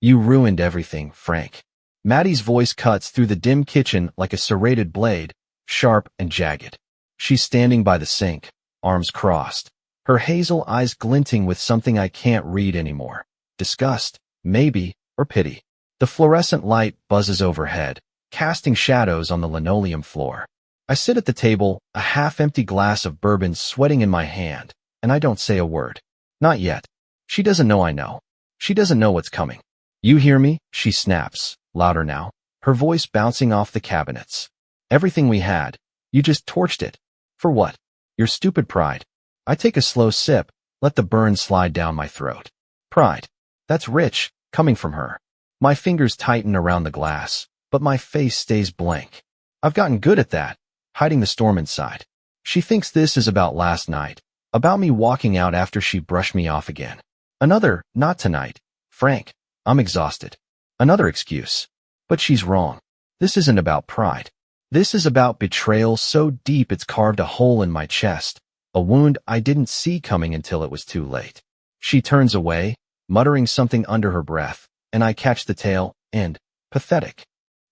You ruined everything, Frank. Maddie's voice cuts through the dim kitchen like a serrated blade, sharp and jagged. She's standing by the sink, arms crossed, her hazel eyes glinting with something I can't read anymore. Disgust, maybe, or pity. The fluorescent light buzzes overhead, casting shadows on the linoleum floor. I sit at the table, a half-empty glass of bourbon sweating in my hand, and I don't say a word. Not yet. She doesn't know I know. She doesn't know what's coming. You hear me? She snaps, louder now, her voice bouncing off the cabinets. Everything we had, you just torched it. For what? Your stupid pride. I take a slow sip, let the burn slide down my throat. Pride. That's rich, coming from her. My fingers tighten around the glass, but my face stays blank. I've gotten good at that, hiding the storm inside. She thinks this is about last night, about me walking out after she brushed me off again. Another, not tonight. Frank, I'm exhausted. Another excuse. But she's wrong. This isn't about pride. This is about betrayal so deep it's carved a hole in my chest, a wound I didn't see coming until it was too late. She turns away, muttering something under her breath, and I catch the tail end. Pathetic.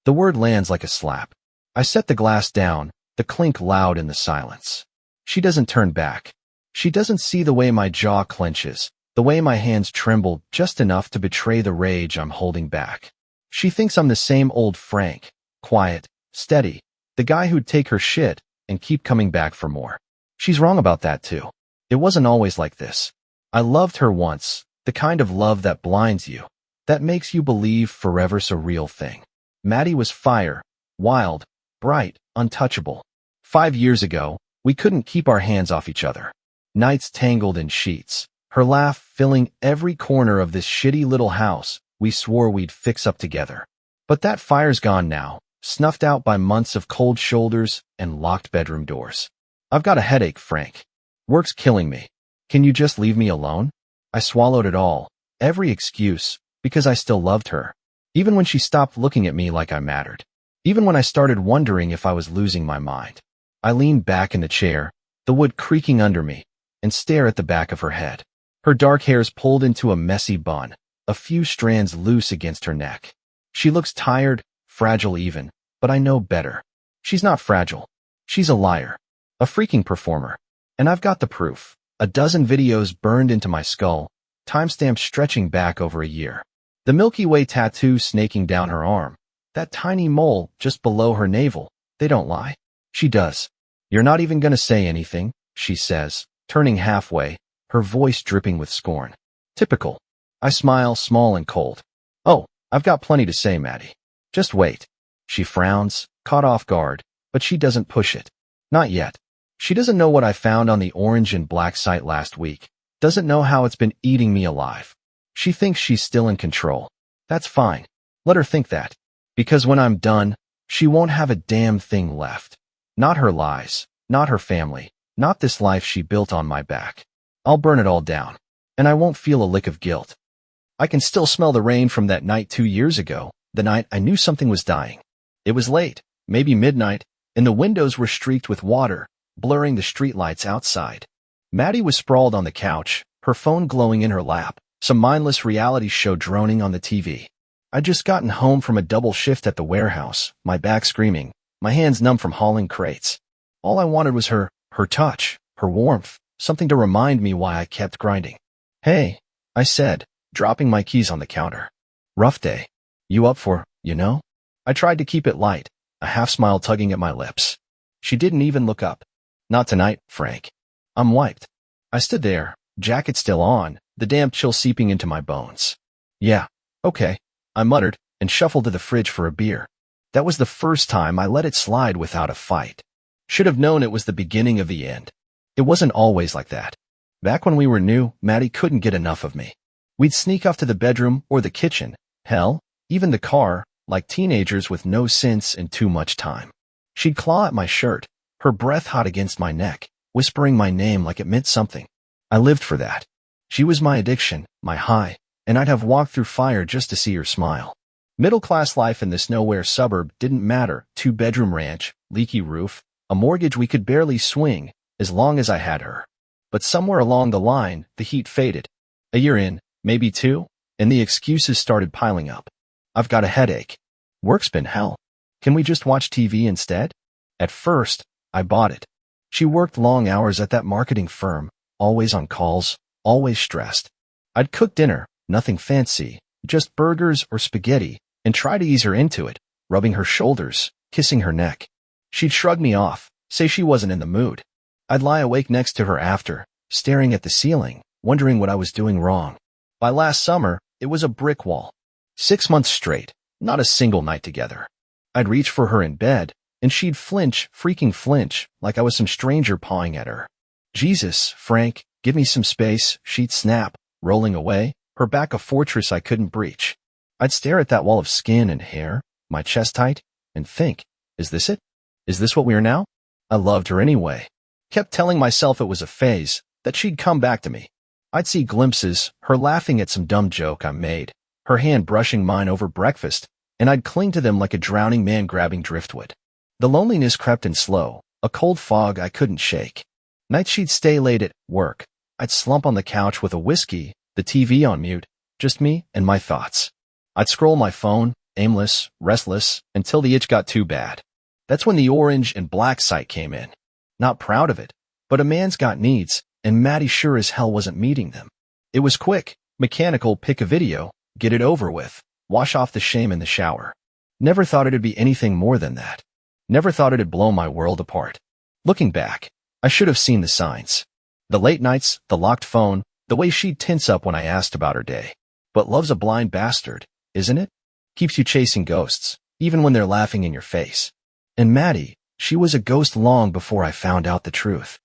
The word lands like a slap. I set the glass down, the clink loud in the silence. She doesn't turn back. She doesn't see the way my jaw clenches, the way my hands tremble just enough to betray the rage I'm holding back. She thinks I'm the same old Frank, quiet, steady, the guy who'd take her shit and keep coming back for more. She's wrong about that too. It wasn't always like this. I loved her once, the kind of love that blinds you, that makes you believe forever's a real thing. Maddie was fire, wild, bright, untouchable. 5 years ago, we couldn't keep our hands off each other. Nights tangled in sheets, her laugh filling every corner of this shitty little house we swore we'd fix up together. But that fire's gone now, snuffed out by months of cold shoulders and locked bedroom doors. I've got a headache, Frank. Work's killing me. Can you just leave me alone? I swallowed it all, every excuse, because I still loved her. Even when she stopped looking at me like I mattered. Even when I started wondering if I was losing my mind. I leaned back in the chair, the wood creaking under me, and stare at the back of her head. Her dark hair's pulled into a messy bun, a few strands loose against her neck. She looks tired, fragile even, but I know better. She's not fragile. She's a liar. A freaking performer. And I've got the proof. A dozen videos burned into my skull, timestamps stretching back over a year. The Milky Way tattoo snaking down her arm. That tiny mole just below her navel. They don't lie. She does. You're not even gonna say anything, she says, turning halfway, her voice dripping with scorn. Typical. I smile, small and cold. Oh, I've got plenty to say, Maddie. Just wait. She frowns, caught off guard, but she doesn't push it. Not yet. She doesn't know what I found on the orange and black site last week. Doesn't know how it's been eating me alive. She thinks she's still in control. That's fine. Let her think that. Because when I'm done, she won't have a damn thing left. Not her lies, not her family, not this life she built on my back. I'll burn it all down. And I won't feel a lick of guilt. I can still smell the rain from that night 2 years ago, the night I knew something was dying. It was late, maybe midnight, and the windows were streaked with water, blurring the streetlights outside. Maddie was sprawled on the couch, her phone glowing in her lap, some mindless reality show droning on the TV. I'd just gotten home from a double shift at the warehouse, my back screaming, my hands numb from hauling crates. All I wanted was her touch, her warmth, something to remind me why I kept grinding. Hey, I said, dropping my keys on the counter. Rough day. You up for, you know? I tried to keep it light, a half smile tugging at my lips. She didn't even look up. Not tonight, Frank. I'm wiped. I stood there, jacket still on, the damp chill seeping into my bones. Yeah, okay, I muttered and shuffled to the fridge for a beer. That was the first time I let it slide without a fight. Should have known it was the beginning of the end. It wasn't always like that. Back when we were new, Maddie couldn't get enough of me. We'd sneak off to the bedroom or the kitchen, hell, even the car, like teenagers with no sense and too much time. She'd claw at my shirt, her breath hot against my neck, whispering my name like it meant something. I lived for that. She was my addiction, my high, and I'd have walked through fire just to see her smile. Middle-class life in this nowhere suburb didn't matter, 2-bedroom ranch, leaky roof, a mortgage we could barely swing, as long as I had her. But somewhere along the line, the heat faded. A year in, maybe 2, and the excuses started piling up. I've got a headache. Work's been hell. Can we just watch TV instead? At first, I bought it. She worked long hours at that marketing firm, always on calls, always stressed. I'd cook dinner, nothing fancy, just burgers or spaghetti, and try to ease her into it, rubbing her shoulders, kissing her neck. She'd shrug me off, say she wasn't in the mood. I'd lie awake next to her after, staring at the ceiling, wondering what I was doing wrong. By last summer, it was a brick wall. 6 months straight, not a single night together. I'd reach for her in bed, and she'd freaking flinch, like I was some stranger pawing at her. Jesus, Frank, give me some space, she'd snap, rolling away, her back a fortress I couldn't breach. I'd stare at that wall of skin and hair, my chest tight, and think, is this it? Is this what we are now? I loved her anyway. Kept telling myself it was a phase, that she'd come back to me. I'd see glimpses, her laughing at some dumb joke I made, her hand brushing mine over breakfast, and I'd cling to them like a drowning man grabbing driftwood. The loneliness crept in slow, a cold fog I couldn't shake. Nights she'd stay late at work. I'd slump on the couch with a whiskey, the TV on mute, just me and my thoughts. I'd scroll my phone, aimless, restless, until the itch got too bad. That's when the orange and black site came in. Not proud of it, but a man's got needs, and Maddie sure as hell wasn't meeting them. It was quick, mechanical, pick a video, get it over with, wash off the shame in the shower. Never thought it'd be anything more than that. Never thought it'd blow my world apart. Looking back, I should have seen the signs. The late nights, the locked phone, the way she'd tense up when I asked about her day. But love's a blind bastard, isn't it? Keeps you chasing ghosts, even when they're laughing in your face. And Maddie, she was a ghost long before I found out the truth.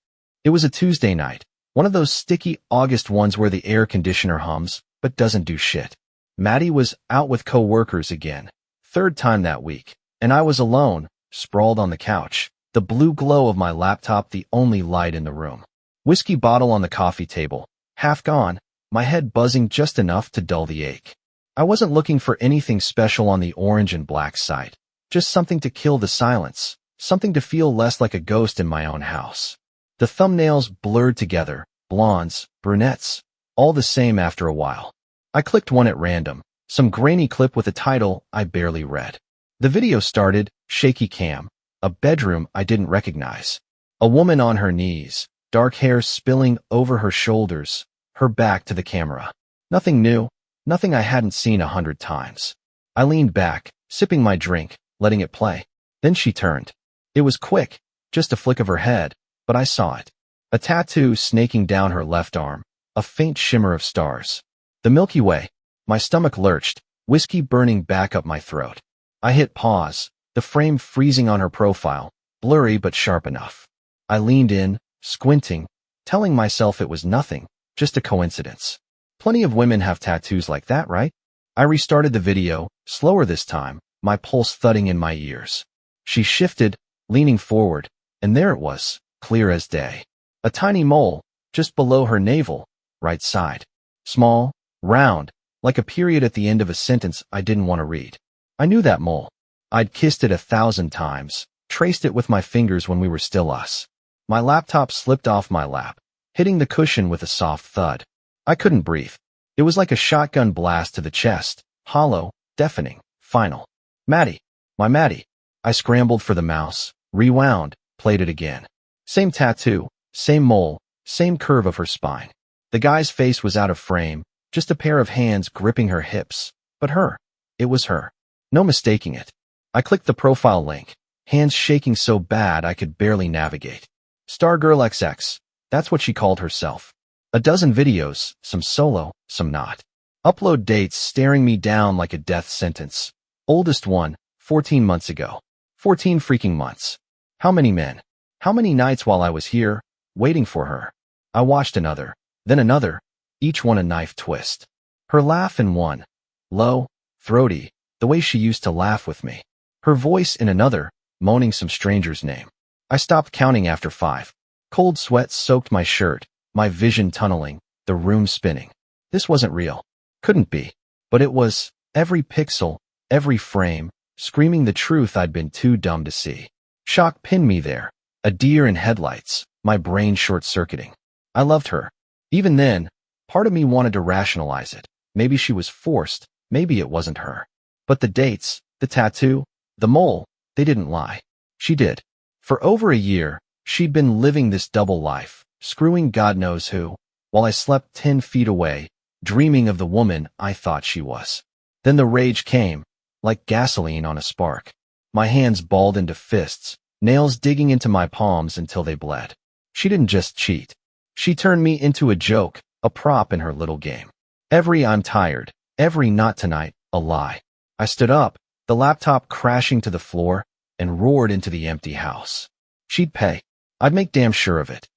It was a Tuesday night, one of those sticky August ones where the air conditioner hums, but doesn't do shit. Maddie was out with co-workers again, third time that week, and I was alone, sprawled on the couch, the blue glow of my laptop the only light in the room. Whiskey bottle on the coffee table, half gone, my head buzzing just enough to dull the ache. I wasn't looking for anything special on the orange and black site, just something to kill the silence, something to feel less like a ghost in my own house. The thumbnails blurred together, blondes, brunettes, all the same after a while. I clicked one at random, some grainy clip with a title I barely read. The video started, shaky cam, a bedroom I didn't recognize. A woman on her knees, dark hair spilling over her shoulders, her back to the camera. Nothing new, nothing I hadn't seen 100 times. I leaned back, sipping my drink, letting it play. Then she turned. It was quick, just a flick of her head, but I saw it. A tattoo snaking down her left arm, a faint shimmer of stars. The Milky Way. My stomach lurched, whiskey burning back up my throat. I hit pause, the frame freezing on her profile, blurry but sharp enough. I leaned in, squinting, telling myself it was nothing, just a coincidence. Plenty of women have tattoos like that, right? I restarted the video, slower this time, my pulse thudding in my ears. She shifted, leaning forward, and there it was, clear as day. A tiny mole, just below her navel, right side. Small, round, like a period at the end of a sentence I didn't want to read. I knew that mole. I'd kissed it 1,000 times, traced it with my fingers when we were still us. My laptop slipped off my lap, hitting the cushion with a soft thud. I couldn't breathe. It was like a shotgun blast to the chest, hollow, deafening, final. Maddie, my Maddie. I scrambled for the mouse, rewound, played it again. Same tattoo, same mole, same curve of her spine. The guy's face was out of frame, just a pair of hands gripping her hips. But her. It was her. No mistaking it. I clicked the profile link, hands shaking so bad I could barely navigate. Stargirl XX, that's what she called herself. A dozen videos, some solo, some not. Upload dates staring me down like a death sentence. Oldest one, 14 months ago. 14 freaking months. How many men? How many nights while I was here, waiting for her? I watched another, then another, each one a knife twist. Her laugh in one. Low, throaty, the way she used to laugh with me. Her voice in another, moaning some stranger's name. I stopped counting after 5. Cold sweat soaked my shirt, my vision tunneling, the room spinning. This wasn't real. Couldn't be. But it was, every pixel, every frame, screaming the truth I'd been too dumb to see. Shock pinned me there, a deer in headlights, my brain short-circuiting. I loved her. Even then, part of me wanted to rationalize it. Maybe she was forced, maybe it wasn't her. But the dates, the tattoo, the mole, they didn't lie. She did. For over a year, she'd been living this double life, screwing God knows who, while I slept 10 feet away, dreaming of the woman I thought she was. Then the rage came, like gasoline on a spark. My hands balled into fists, nails digging into my palms until they bled. She didn't just cheat. She turned me into a joke, a prop in her little game. Every "I'm tired," every "not tonight," a lie. I stood up, the laptop crashing to the floor, and roared into the empty house. She'd pay. I'd make damn sure of it.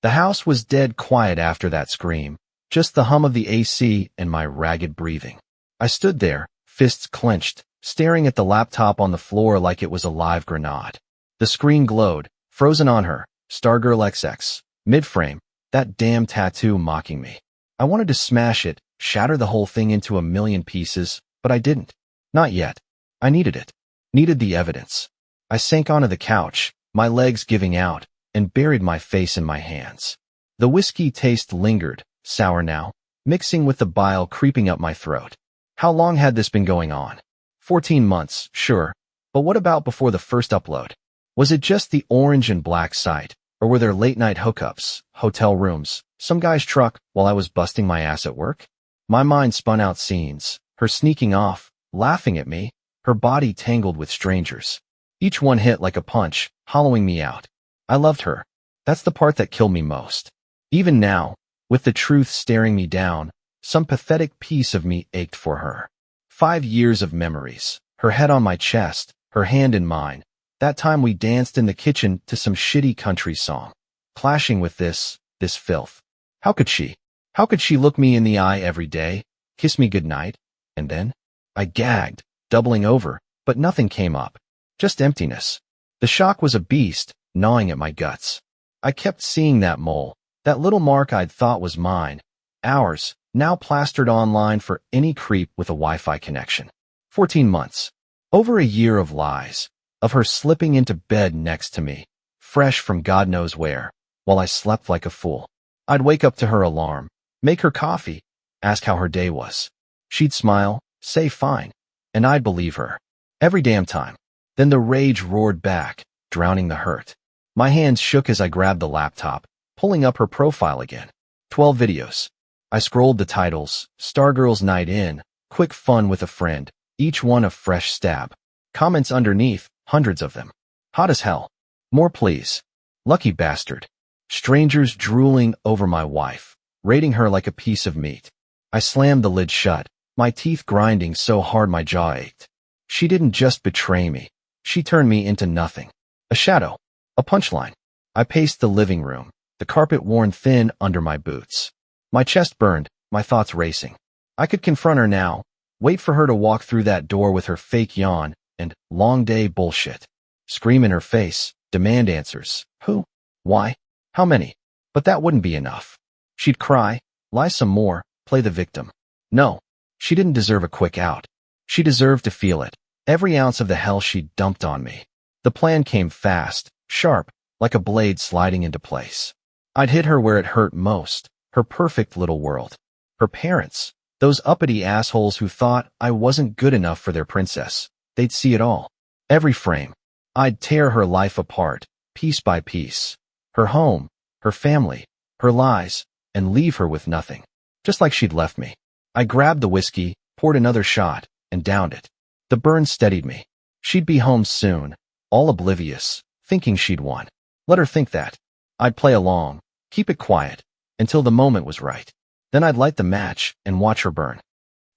The house was dead quiet after that scream, just the hum of the AC and my ragged breathing. I stood there, fists clenched, staring at the laptop on the floor like it was a live grenade. The screen glowed, frozen on her, Stargirl XX, mid-frame, that damn tattoo mocking me. I wanted to smash it, shatter the whole thing into a million pieces, but I didn't. Not yet. I needed it. Needed the evidence. I sank onto the couch, my legs giving out, and buried my face in my hands. The whiskey taste lingered, sour now, mixing with the bile creeping up my throat. How long had this been going on? 14 months, sure, but what about before the first upload? Was it just the orange and black site, or were there late-night hookups, hotel rooms, some guy's truck while I was busting my ass at work? My mind spun out scenes, her sneaking off, laughing at me, her body tangled with strangers. Each one hit like a punch, hollowing me out. I loved her. That's the part that killed me most. Even now, with the truth staring me down, some pathetic piece of me ached for her. 5 years of memories, her head on my chest, her hand in mine. That time we danced in the kitchen to some shitty country song, clashing with this filth. How could she look me in the eye every day, kiss me goodnight, and then? I gagged, doubling over, but nothing came up. Just emptiness. The shock was a beast, gnawing at my guts. I kept seeing that mole, that little mark I'd thought was mine. Ours, now plastered online for any creep with a Wi-Fi connection. 14 months. Over a year of lies. Of her slipping into bed next to me, fresh from God knows where, while I slept like a fool. I'd wake up to her alarm, make her coffee, ask how her day was. She'd smile, say fine, and I'd believe her. Every damn time. Then the rage roared back, drowning the hurt. My hands shook as I grabbed the laptop, pulling up her profile again. 12 videos. I scrolled the titles, Stargirl's Night In, quick fun with a friend, each one a fresh stab. Comments underneath, hundreds of them. Hot as hell. More please. Lucky bastard. Strangers drooling over my wife, rating her like a piece of meat. I slammed the lid shut, my teeth grinding so hard my jaw ached. She didn't just betray me. She turned me into nothing. A shadow. A punchline. I paced the living room, the carpet worn thin under my boots. My chest burned, my thoughts racing. I could confront her now, wait for her to walk through that door with her fake yawn and long day bullshit. Scream in her face, demand answers. Who? Why? How many? But that wouldn't be enough. She'd cry, lie some more, play the victim. No, she didn't deserve a quick out. She deserved to feel it, every ounce of the hell she'd dumped on me. The plan came fast, sharp, like a blade sliding into place. I'd hit her where it hurt most, her perfect little world. Her parents, those uppity assholes who thought I wasn't good enough for their princess. They'd see it all. Every frame. I'd tear her life apart, piece by piece. Her home, her family, her lies, and leave her with nothing. Just like she'd left me. I grabbed the whiskey, poured another shot, and downed it. The burn steadied me. She'd be home soon, all oblivious, thinking she'd won. Let her think that. I'd play along, keep it quiet, until the moment was right. Then I'd light the match and watch her burn.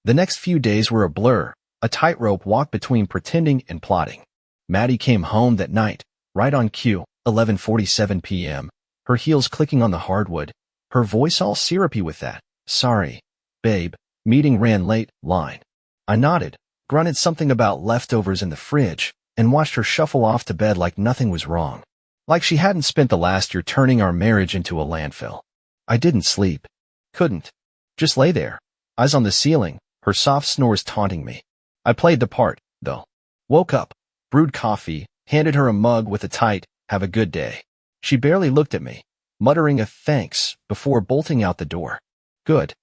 The next few days were a blur, a tightrope walk between pretending and plotting. Maddie came home that night, right on cue, 11:47 p.m., her heels clicking on the hardwood, her voice all syrupy with that, "Sorry, babe, meeting ran late" line. I nodded, grunted something about leftovers in the fridge, and watched her shuffle off to bed like nothing was wrong. Like she hadn't spent the last year turning our marriage into a landfill. I didn't sleep. Couldn't. Just lay there, eyes on the ceiling, her soft snores taunting me. I played the part, though. Woke up, brewed coffee, handed her a mug with a tight, "Have a good day." She barely looked at me, muttering a thanks before bolting out the door. Good.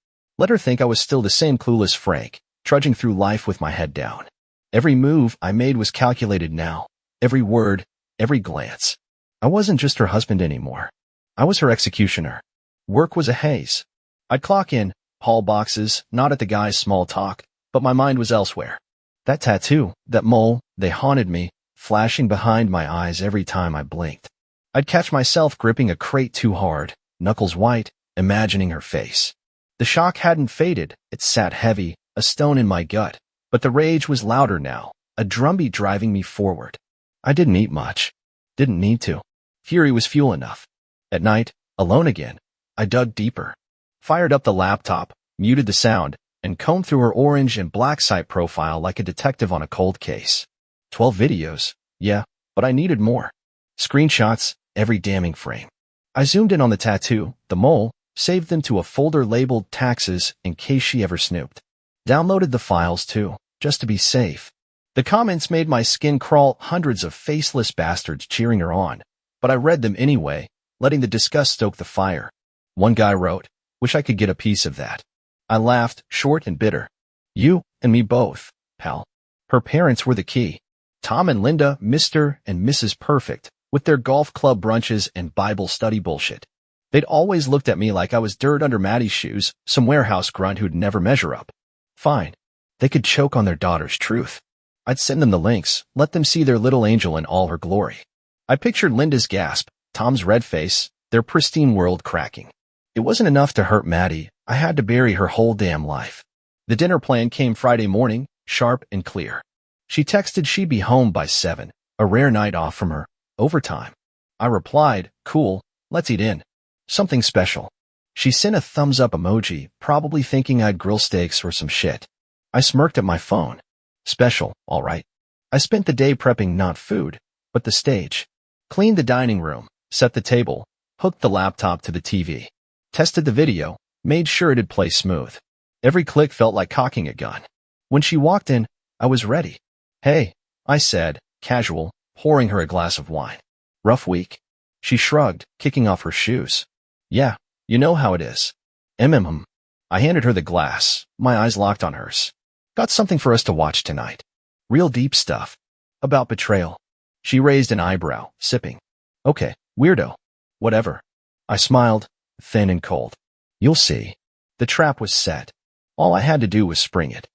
Let her think I was still the same clueless Frank, trudging through life with my head down. Every move I made was calculated now. Every word, every glance. I wasn't just her husband anymore. I was her executioner. Work was a haze. I'd clock in, haul boxes, not at the guy's small talk, but my mind was elsewhere. That tattoo, that mole, they haunted me, flashing behind my eyes every time I blinked. I'd catch myself gripping a crate too hard, knuckles white, imagining her face. The shock hadn't faded, it sat heavy, a stone in my gut, but the rage was louder now, a drumbeat driving me forward. I didn't eat much. Didn't need to. Fury was fuel enough. At night, alone again, I dug deeper. Fired up the laptop, muted the sound, and combed through her orange and black site profile like a detective on a cold case. 12 videos, yeah, but I needed more. Screenshots, every damning frame. I zoomed in on the tattoo, the mole, saved them to a folder labeled taxes in case she ever snooped. Downloaded the files too, just to be safe. The comments made my skin crawl, hundreds of faceless bastards cheering her on, but I read them anyway, letting the disgust stoke the fire. One guy wrote, "Wish I could get a piece of that." I laughed, short and bitter. You and me both, pal. Her parents were the key. Tom and Linda, Mr. and Mrs. Perfect, with their golf club brunches and Bible study bullshit. They'd always looked at me like I was dirt under Maddie's shoes, some warehouse grunt who'd never measure up. Fine. They could choke on their daughter's truth. I'd send them the links, let them see their little angel in all her glory. I pictured Linda's gasp, Tom's red face, their pristine world cracking. It wasn't enough to hurt Maddie, I had to bury her whole damn life. The dinner plan came Friday morning, sharp and clear. She texted she'd be home by 7, a rare night off from her, overtime. I replied, cool, let's eat in. Something special. She sent a thumbs up emoji, probably thinking I'd grill steaks or some shit. I smirked at my phone. Special, all right. I spent the day prepping not food, but the stage. Cleaned the dining room, set the table, hooked the laptop to the TV. Tested the video, made sure it'd play smooth. Every click felt like cocking a gun. When she walked in, I was ready. Hey, I said, casual, pouring her a glass of wine. Rough week? She shrugged, kicking off her shoes. Yeah, you know how it is. I handed her the glass, my eyes locked on hers. Got something for us to watch tonight. Real deep stuff. About betrayal. She raised an eyebrow, sipping. Okay, weirdo. Whatever. I smiled, thin and cold. You'll see. The trap was set. All I had to do was spring it.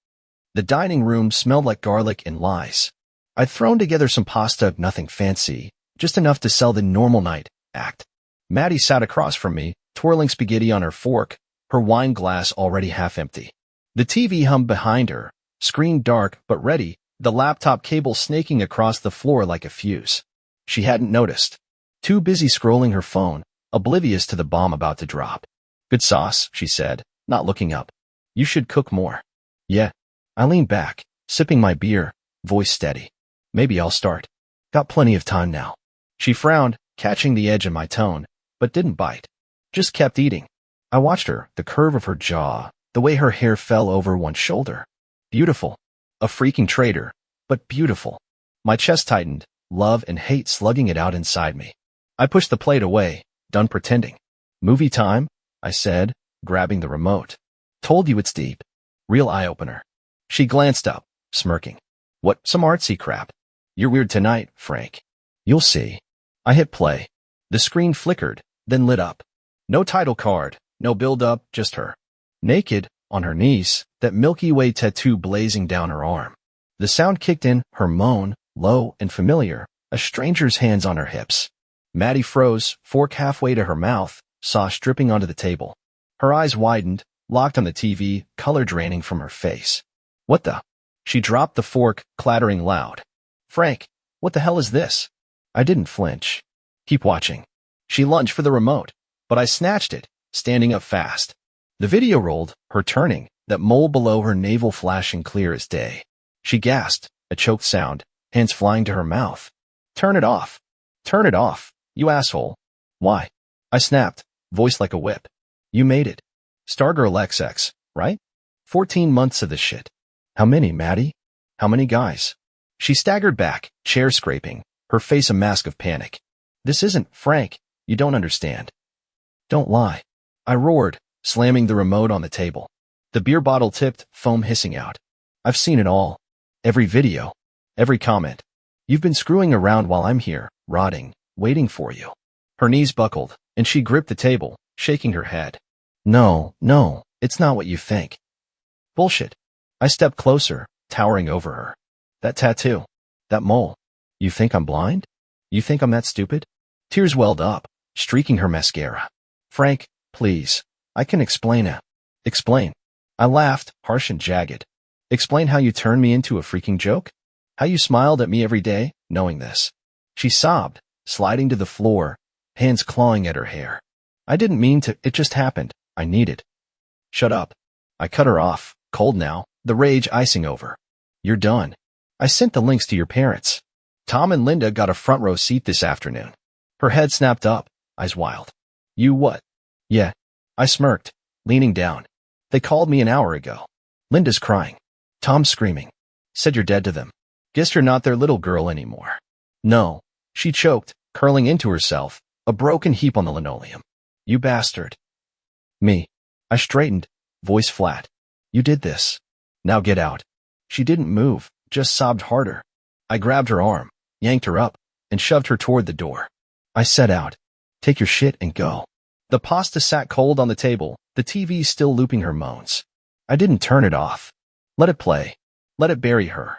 The dining room smelled like garlic and lies. I'd thrown together some pasta, nothing fancy, just enough to sell the normal night act. Maddie sat across from me, twirling spaghetti on her fork, her wine glass already half empty. The TV hummed behind her, screen dark but ready, the laptop cable snaking across the floor like a fuse. She hadn't noticed. Too busy scrolling her phone, oblivious to the bomb about to drop. Good sauce, she said, not looking up. You should cook more. Yeah. I leaned back, sipping my beer, voice steady. Maybe I'll start. Got plenty of time now. She frowned, catching the edge of my tone, but didn't bite. Just kept eating. I watched her, the curve of her jaw, the way her hair fell over one shoulder. Beautiful. A freaking traitor, but beautiful. My chest tightened, love and hate slugging it out inside me. I pushed the plate away, done pretending. Movie time, I said, grabbing the remote. Told you it's deep. Real eye-opener. She glanced up, smirking. What, some artsy crap? You're weird tonight, Frank. You'll see. I hit play. The screen flickered, then lit up. No title card, no build-up, just her. Naked, on her knees, that Milky Way tattoo blazing down her arm. The sound kicked in, her moan, low and familiar, a stranger's hands on her hips. Maddie froze, fork halfway to her mouth, sauce dripping onto the table. Her eyes widened, locked on the TV, color draining from her face. What the? She dropped the fork, clattering loud. Frank, what the hell is this? I didn't flinch. Keep watching. She lunged for the remote, but I snatched it, standing up fast. The video rolled, her turning, that mole below her navel flashing clear as day. She gasped, a choked sound, hands flying to her mouth. Turn it off. Turn it off, you asshole. Why? I snapped, voice like a whip. You made it. Stargirl XX, right? 14 months of this shit. How many, Maddie? How many guys? She staggered back, chair scraping, her face a mask of panic. This isn't, Frank, you don't understand. Don't lie. I roared, slamming the remote on the table. The beer bottle tipped, foam hissing out. I've seen it all. Every video. Every comment. You've been screwing around while I'm here, rotting, waiting for you. Her knees buckled, and she gripped the table, shaking her head. No, it's not what you think. Bullshit. I stepped closer, towering over her. That tattoo. That mole. You think I'm blind? You think I'm that stupid? Tears welled up, streaking her mascara. Frank, please. I can explain it. Explain. I laughed, harsh and jagged. Explain how you turned me into a freaking joke? How you smiled at me every day, knowing this. She sobbed, sliding to the floor, hands clawing at her hair. I didn't mean to, it just happened. I needed. Shut up. I cut her off, cold now, the rage icing over. You're done. I sent the links to your parents. Tom and Linda got a front row seat this afternoon. Her head snapped up, eyes wild. You what? Yeah. I smirked, leaning down. They called me an hour ago. Linda's crying. Tom's screaming. Said you're dead to them. Guess you're not their little girl anymore. No. She choked, curling into herself, a broken heap on the linoleum. You bastard. Me. I straightened, voice flat. You did this. Now get out. She didn't move, just sobbed harder. I grabbed her arm, yanked her up, and shoved her toward the door. I said out. Take your shit and go. The pasta sat cold on the table, the TV still looping her moans. I didn't turn it off. Let it play. Let it bury her.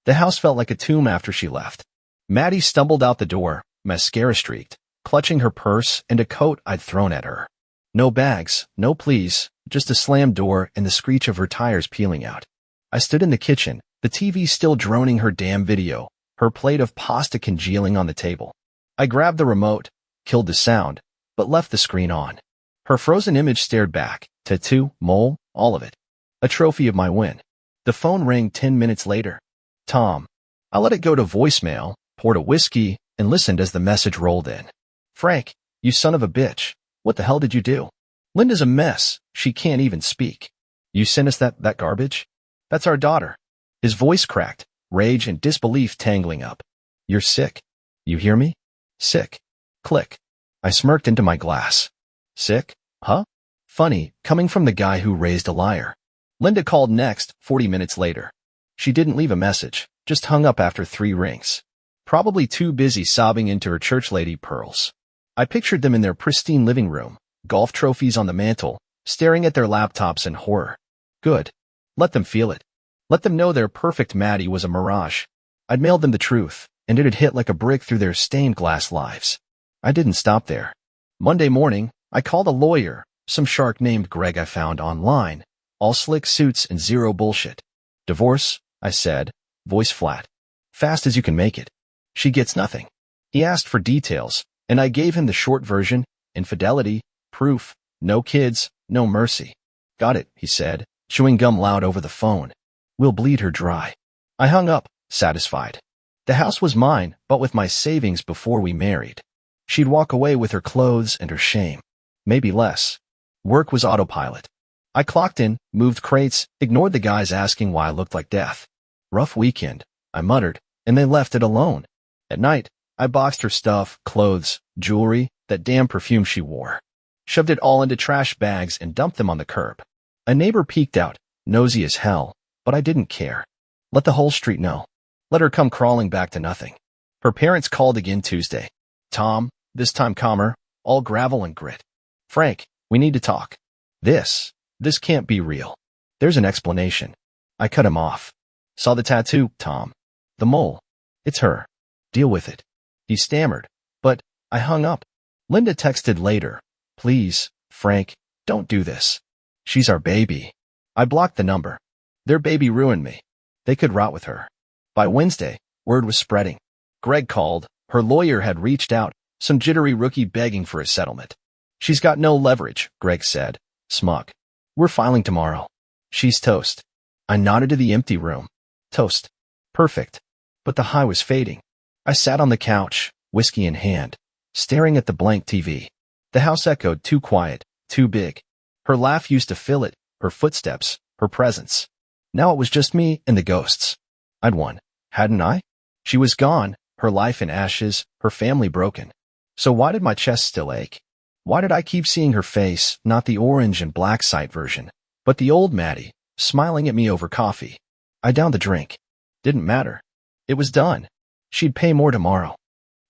The house felt like a tomb after she left. Maddie stumbled out the door, mascara streaked, clutching her purse and a coat I'd thrown at her. No bags, no pleas, just a slammed door and the screech of her tires peeling out. I stood in the kitchen, the TV still droning her damn video, her plate of pasta congealing on the table. I grabbed the remote, killed the sound, but left the screen on. Her frozen image stared back, tattoo, mole, all of it. A trophy of my win. The phone rang 10 minutes later. Tom. I let it go to voicemail, poured a whiskey, and listened as the message rolled in. Frank, you son of a bitch. What the hell did you do? Linda's a mess. She can't even speak. You sent us that garbage? That's our daughter. His voice cracked, rage and disbelief tangling up. You're sick. You hear me? Sick. Click. I smirked into my glass. Sick? Huh? Funny, coming from the guy who raised a liar. Linda called next, 40 minutes later. She didn't leave a message, just hung up after 3 rings. Probably too busy sobbing into her church lady pearls. I pictured them in their pristine living room, golf trophies on the mantle, staring at their laptops in horror. Good. Let them feel it. Let them know their perfect Maddie was a mirage. I'd mailed them the truth, and it'd hit like a brick through their stained glass lives. I didn't stop there. Monday morning, I called a lawyer, some shark named Greg I found online, all slick suits and zero bullshit. Divorce, I said, voice flat. Fast as you can make it. She gets nothing. He asked for details, and I gave him the short version, infidelity, proof, no kids, no mercy. Got it, he said, chewing gum loud over the phone. We'll bleed her dry. I hung up, satisfied. The house was mine, but with my savings before we married. She'd walk away with her clothes and her shame. Maybe less. Work was autopilot. I clocked in, moved crates, ignored the guys asking why I looked like death. Rough weekend, I muttered, and they left it alone. At night, I boxed her stuff, clothes, jewelry, that damn perfume she wore. Shoved it all into trash bags and dumped them on the curb. A neighbor peeked out, nosy as hell, but I didn't care. Let the whole street know. Let her come crawling back to nothing. Her parents called again Tuesday. Tom, this time calmer, all gravel and grit. Frank, we need to talk. This can't be real. There's an explanation. I cut him off. Saw the tattoo, Tom. The mole. It's her. Deal with it. He stammered, but I hung up. Linda texted later. Please, Frank, don't do this. She's our baby. I blocked the number. Their baby ruined me. They could rot with her. By Wednesday, word was spreading. Greg called. Her lawyer had reached out, some jittery rookie begging for a settlement. She's got no leverage, Greg said, smug. We're filing tomorrow. She's toast. I nodded to the empty room. Toast. Perfect. But the high was fading. I sat on the couch, whiskey in hand, staring at the blank TV. The house echoed, too quiet, too big. Her laugh used to fill it, her footsteps, her presence. Now it was just me and the ghosts. I'd won, hadn't I? She was gone, her life in ashes, her family broken. So why did my chest still ache? Why did I keep seeing her face, not the orange and black site version, But the old Maddie, smiling at me over coffee. I downed the drink. Didn't matter. It was done. She'd pay more tomorrow.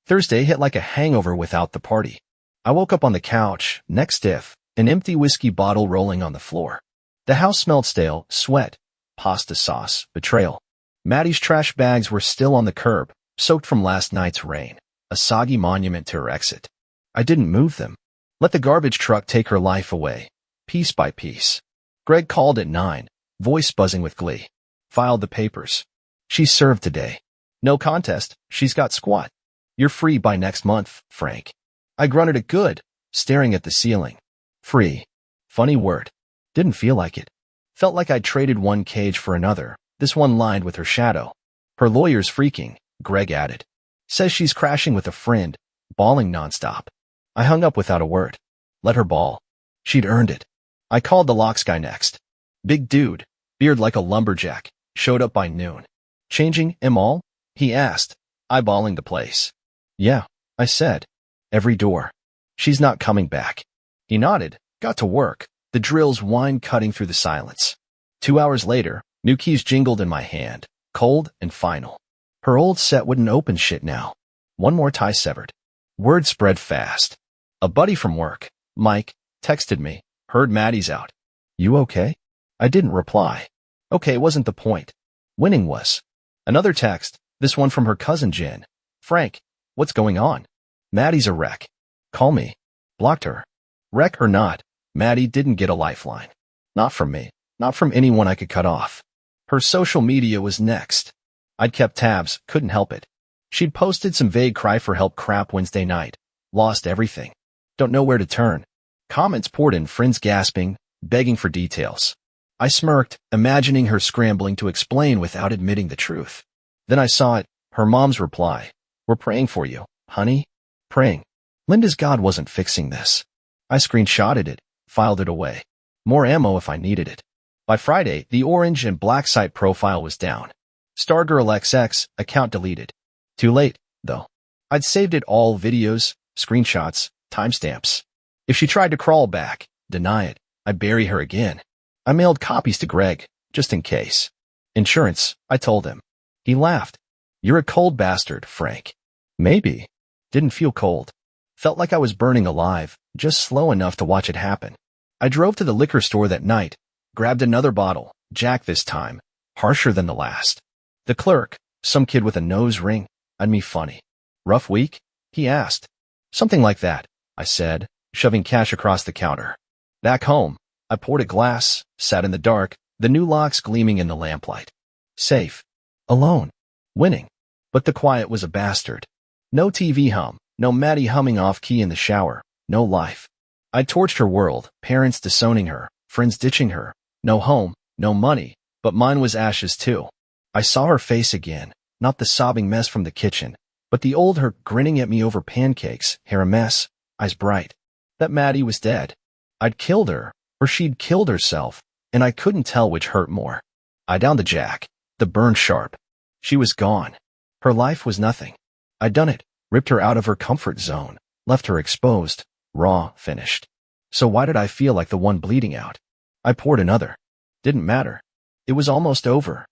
Thursday hit like a hangover without the party. I woke up on the couch, neck stiff, an empty whiskey bottle rolling on the floor. The house smelled stale, sweat, pasta sauce, betrayal. Maddie's trash bags were still on the curb, soaked from last night's rain, a soggy monument to her exit. I didn't move them. Let the garbage truck take her life away, piece by piece. Greg called at 9, voice buzzing with glee. Filed the papers. She's served today. No contest, she's got squat. You're free by next month, Frank. I grunted it good, staring at the ceiling. Free. Funny word. Didn't feel like it. Felt like I'd traded one cage for another, this one lined with her shadow. Her lawyer's freaking, Greg added. Says she's crashing with a friend, bawling nonstop. I hung up without a word. Let her bawl. She'd earned it. I called the locks guy next. Big dude, beard like a lumberjack, showed up by noon. Changing, all? He asked, eyeballing the place. Yeah, I said. Every door. She's not coming back. He nodded, got to work, the drill's whine cutting through the silence. 2 hours later, new keys jingled in my hand, cold and final. Her old set wouldn't open shit now. One more tie severed. Word spread fast. A buddy from work, Mike, texted me, heard Maddie's out. You okay? I didn't reply. Okay wasn't the point. Winning was. Another text, this one from her cousin Jen. Frank, what's going on? Maddie's a wreck. Call me. Blocked her. Wreck or not, Maddie didn't get a lifeline. Not from me. Not from anyone I could cut off. Her social media was next. I'd kept tabs, couldn't help it. She'd posted some vague cry for help crap Wednesday night. Lost everything. Don't know where to turn. Comments poured in, friends gasping, begging for details. I smirked, imagining her scrambling to explain without admitting the truth. Then I saw it, her mom's reply. We're praying for you, honey. Praying. Linda's God wasn't fixing this. I screenshotted it, filed it away. More ammo if I needed it. By Friday, the orange and black site profile was down. Stargirl XX, account deleted. Too late, though. I'd saved it all, videos, screenshots, timestamps. If she tried to crawl back, deny it, I'd bury her again. I mailed copies to Greg, just in case. Insurance, I told him. He laughed. You're a cold bastard, Frank. Maybe. Didn't feel cold. Felt like I was burning alive, just slow enough to watch it happen. I drove to the liquor store that night, grabbed another bottle, Jack this time, harsher than the last. The clerk, some kid with a nose ring, eyed me funny. Rough week? He asked. Something like that, I said, shoving cash across the counter. Back home, I poured a glass, sat in the dark, the new locks gleaming in the lamplight. Safe. Alone. Winning. But the quiet was a bastard. No TV hum, no Maddie humming off-key in the shower, no life. I torched her world, parents disowning her, friends ditching her, no home, no money, but mine was ashes too. I saw her face again, not the sobbing mess from the kitchen, but the old her grinning at me over pancakes, hair a mess, eyes bright. That Maddie was dead. I'd killed her, or she'd killed herself, and I couldn't tell which hurt more. I downed the Jack, the burn sharp. She was gone. Her life was nothing. I'd done it, ripped her out of her comfort zone, left her exposed, raw, finished. So why did I feel like the one bleeding out? I poured another. Didn't matter. It was almost over.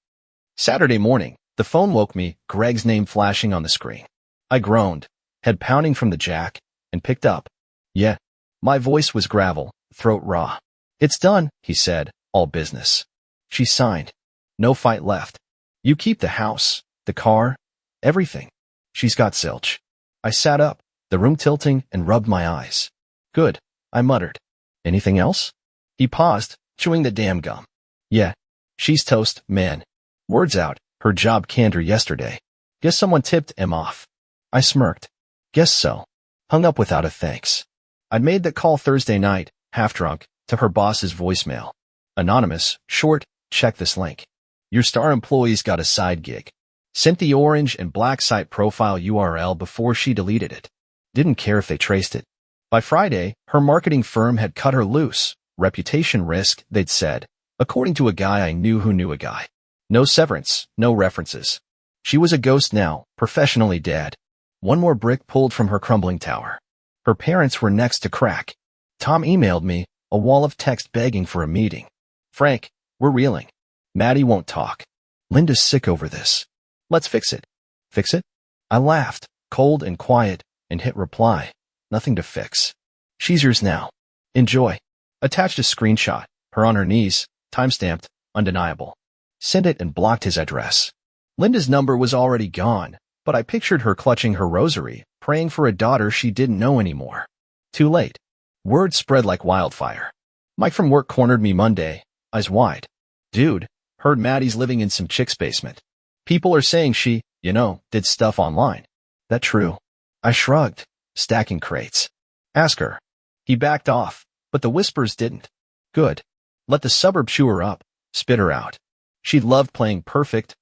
Saturday morning, the phone woke me, Greg's name flashing on the screen. I groaned, head pounding from the Jack, and picked up. Yeah. My voice was gravel, throat raw. It's done, he said, all business. She signed. No fight left. You keep the house, the car, everything. She's got zilch. I sat up, the room tilting, and rubbed my eyes. Good, I muttered. Anything else? He paused, chewing the damn gum. Yeah. She's toast, man. Words out, her job canned her yesterday. Guess someone tipped him off. I smirked. Guess so. Hung up without a thanks. I'd made that call Thursday night, half drunk, to her boss's voicemail. Anonymous, short, check this link. Your star employee's got a side gig. Sent the orange and black site profile URL before she deleted it. Didn't care if they traced it. By Friday, her marketing firm had cut her loose. Reputation risk, they'd said, according to a guy I knew who knew a guy. No severance, no references. She was a ghost now, professionally dead. One more brick pulled from her crumbling tower. Her parents were next to crack. Tom emailed me, a wall of text begging for a meeting. Frank, we're reeling. Maddie won't talk. Linda's sick over this. Let's fix it. Fix it? I laughed, cold and quiet, and hit reply. Nothing to fix. She's yours now. Enjoy. Attached a screenshot, her on her knees, timestamped, undeniable. Sent it and blocked his address. Linda's number was already gone, but I pictured her clutching her rosary, praying for a daughter she didn't know anymore. Too late. Word spread like wildfire. Mike from work cornered me Monday, eyes wide. Dude, heard Maddie's living in some chick's basement. People are saying she, did stuff online. That true? I shrugged, stacking crates. Ask her. He backed off, but the whispers didn't. Good. Let the suburb chew her up, spit her out. She loved playing perfect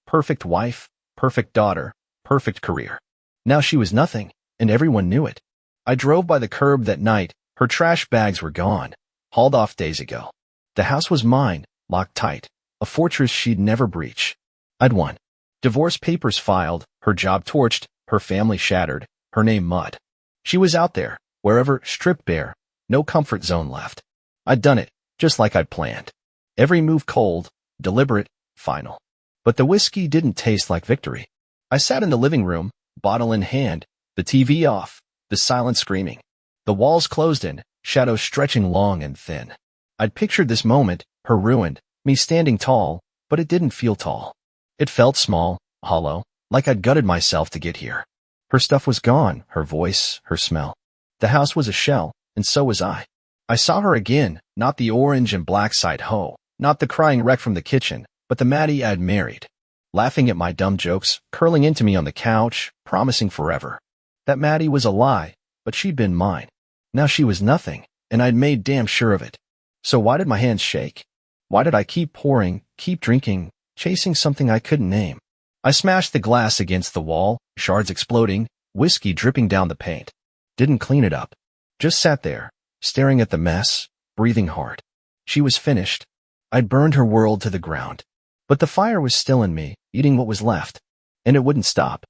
wife, perfect daughter, perfect career. Now she was nothing, and everyone knew it. I drove by the curb that night. Her trash bags were gone, hauled off days ago. The house was mine, locked tight, a fortress she'd never breach. I'd won. Divorce papers filed, her job torched, her family shattered, her name mud. She was out there, wherever, stripped bare, no comfort zone left. I'd done it, just like I'd planned. Every move cold, deliberate, final. But the whiskey didn't taste like victory. I sat in the living room, bottle in hand, the TV off, the silent screaming. The walls closed in, shadows stretching long and thin. I'd pictured this moment, her ruined, me standing tall, but it didn't feel tall. It felt small, hollow, like I'd gutted myself to get here. Her stuff was gone, her voice, her smell. The house was a shell, and so was I. I saw her again, not the orange and black side hoe, not the crying wreck from the kitchen, but the Maddie I'd married. Laughing at my dumb jokes, curling into me on the couch, promising forever. That Maddie was a lie, but she'd been mine. Now she was nothing, and I'd made damn sure of it. So why did my hands shake? Why did I keep pouring, keep drinking, chasing something I couldn't name? I smashed the glass against the wall, shards exploding, whiskey dripping down the paint. Didn't clean it up. Just sat there, staring at the mess, breathing hard. She was finished. I'd burned her world to the ground. But the fire was still in me, eating what was left. And it wouldn't stop.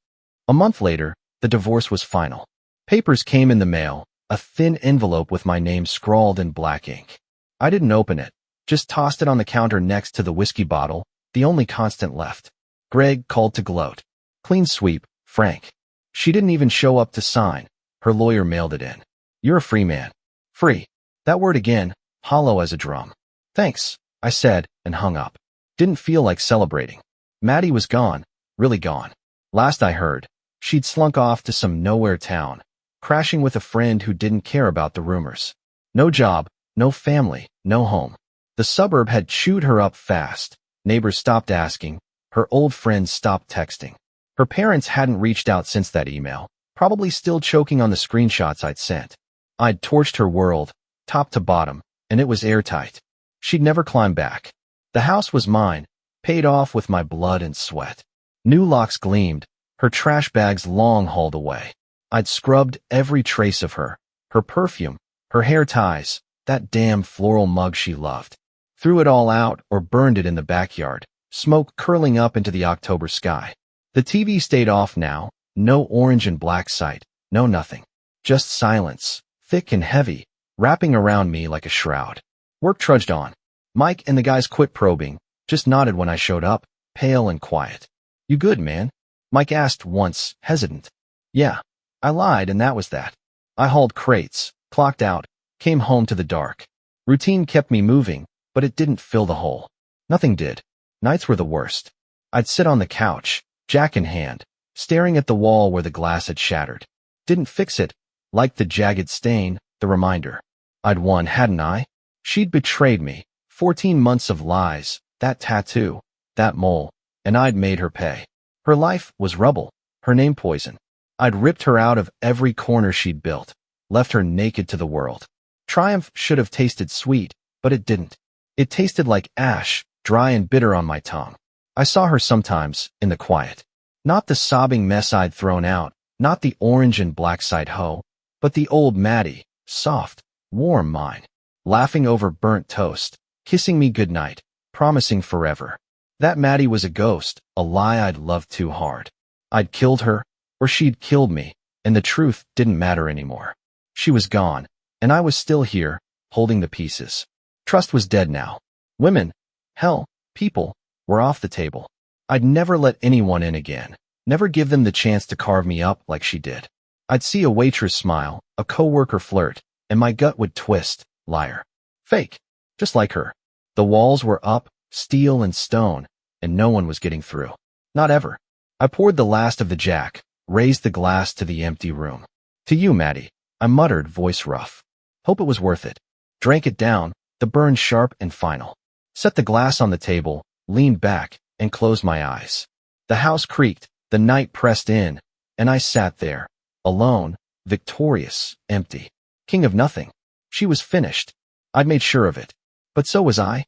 A month later, the divorce was final. Papers came in the mail, a thin envelope with my name scrawled in black ink. I didn't open it, just tossed it on the counter next to the whiskey bottle, the only constant left. Greg called to gloat. Clean sweep, Frank. She didn't even show up to sign. Her lawyer mailed it in. You're a free man. Free. That word again, hollow as a drum. Thanks, I said, and hung up. Didn't feel like celebrating. Maddie was gone, really gone. Last I heard, she'd slunk off to some nowhere town, crashing with a friend who didn't care about the rumors. No job, no family, no home. The suburb had chewed her up fast. Neighbors stopped asking. Her old friends stopped texting. Her parents hadn't reached out since that email, probably still choking on the screenshots I'd sent. I'd torched her world, top to bottom, and it was airtight. She'd never climb back. The house was mine, paid off with my blood and sweat. New locks gleamed, her trash bags long hauled away. I'd scrubbed every trace of her, her perfume, her hair ties, that damn floral mug she loved. Threw it all out or burned it in the backyard, smoke curling up into the October sky. The TV stayed off now, no orange and black sight, no nothing. Just silence, thick and heavy, wrapping around me like a shroud. Work trudged on. Mike and the guys quit probing, just nodded when I showed up, pale and quiet. You good, man? Mike asked once, hesitant. Yeah. I lied, and that was that. I hauled crates, clocked out, came home to the dark. Routine kept me moving, but it didn't fill the hole. Nothing did. Nights were the worst. I'd sit on the couch, jack in hand, staring at the wall where the glass had shattered. Didn't fix it, like the jagged stain, the reminder. I'd won, hadn't I? She'd betrayed me. 14 months of lies, that tattoo, that mole, and I'd made her pay. Her life was rubble, her name poison. I'd ripped her out of every corner she'd built, left her naked to the world. Triumph should have tasted sweet, but it didn't. It tasted like ash, dry and bitter on my tongue. I saw her sometimes, in the quiet. Not the sobbing mess I'd thrown out, not the orange and black side hoe, but the old Maddie, soft, warm mine, laughing over burnt toast, kissing me goodnight, promising forever. That Maddie was a ghost, a lie I'd loved too hard. I'd killed her, or she'd killed me, and the truth didn't matter anymore. She was gone, and I was still here, holding the pieces. Trust was dead now. Women, Hell, people were off the table. I'd never let anyone in again. Never give them the chance to carve me up like she did. I'd see a waitress smile, a coworker flirt, and my gut would twist. Liar. Fake. Just like her. The walls were up, steel and stone, and no one was getting through. Not ever. I poured the last of the Jack, raised the glass to the empty room. To you, Maddie, I muttered, voice rough. Hope it was worth it. Drank it down, the burn sharp and final. Set the glass on the table, leaned back, and closed my eyes. The house creaked, the night pressed in, and I sat there, alone, victorious, empty. King of nothing. She was finished. I'd made sure of it. But so was I.